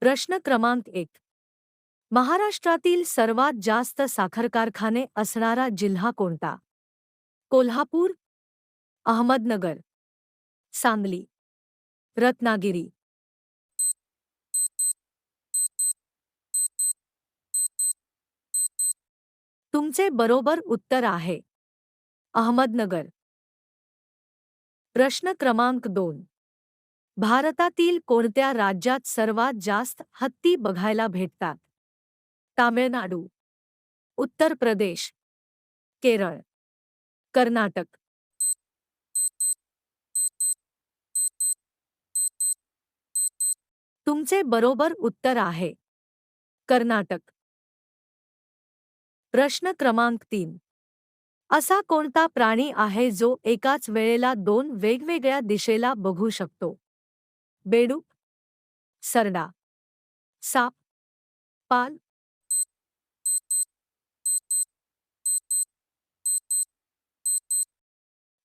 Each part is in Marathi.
प्रश्न क्रमांक 1. महाराष्ट्रातील सर्वात जास्त साखर कारखाने असणारा जिल्हा कोणता? कोल्हापूर, अहमदनगर, सांगली, रत्नागिरी. तुमचे बरोबर उत्तर आहे अहमदनगर. प्रश्न क्रमांक 2. भारतातील कोणत्या राज्यात सर्वात जास्त हत्ती बघायला भेटतात? तामिळनाडू, उत्तर प्रदेश, केरळ, कर्नाटक. तुमचे बरोबर उत्तर आहे कर्नाटक. प्रश्न क्रमांक 3. असा कोणता प्राणी आहे जो एकाच वेळेला दोन वेगवेगळ्या दिशेला बघू शकतो? बेडूक, सरडा, साप, पाल.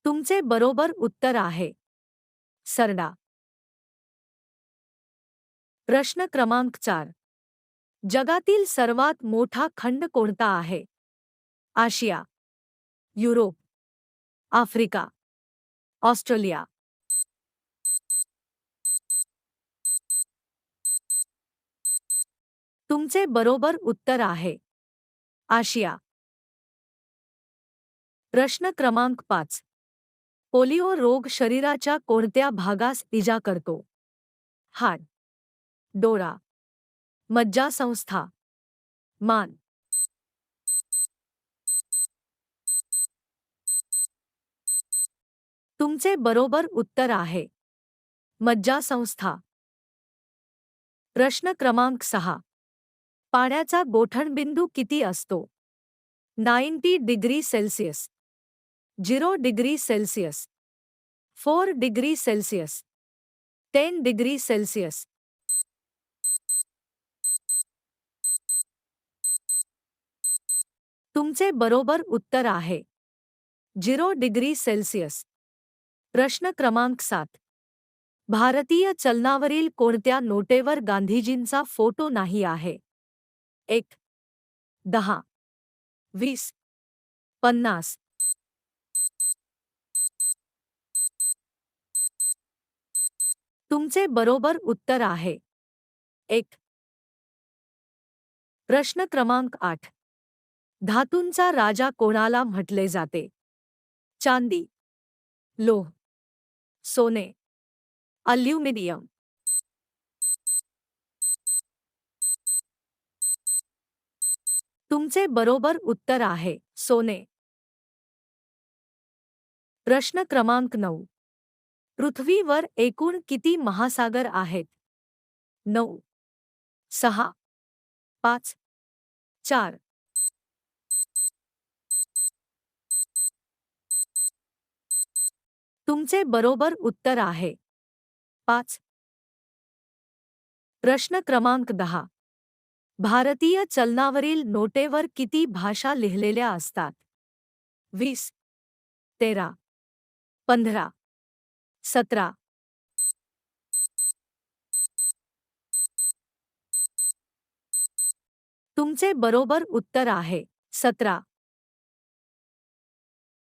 तुमचे बरोबर उत्तर आहे सरडा. प्रश्न क्रमांक 4. जगातील सर्वात मोठा खंड कोणता आहे? आशिया, युरोप, आफ्रिका, ऑस्ट्रेलिया. तुमचे बरोबर उत्तर आहे आशिया. प्रश्न क्रमांक 5. पोलिओ रोग शरीराच्या कोणत्या भागास इजा करतो? हाड, डोळा, मज्जासंस्था, मान. तुमचे बरोबर उत्तर आहे मज्जासंस्था. प्रश्न क्रमांक 6. पाण्याचा गोठणबिंदू किती असतो? 90 degree Celsius, 0 degree Celsius, 4 degree Celsius, 10 degree Celsius. तुमचे बरोबर उत्तर आहे 0 डिग्री सेल्सिअस. प्रश्न क्रमांक 7. भारतीय चलनावरील कोणत्या नोटेवर गांधीजींचा फोटो नाही आहे? 1, 10, 20, 50. तुमचे बरोबर उत्तर आहे 1. प्रश्न क्रमांक 8. धातूंचा राजा कोणाला म्हटले जाते? चांदी, लोह, सोने, अल्युमिनियम. तुमचे बरोबर उत्तर आहे सोने. प्रश्न क्रमांक 9. पृथ्वीवर एकूण किती महासागर आहेत? 9, 6, 5, 4. तुमचे बरोबर उत्तर आहे 5. प्रश्न क्रमांक 10. भारतीय चलनावरील नोटेवर किती भाषा लिहिलेल्या असतात? 20, 13, 15, 17. तुमचे बरोबर उत्तर आहे 17.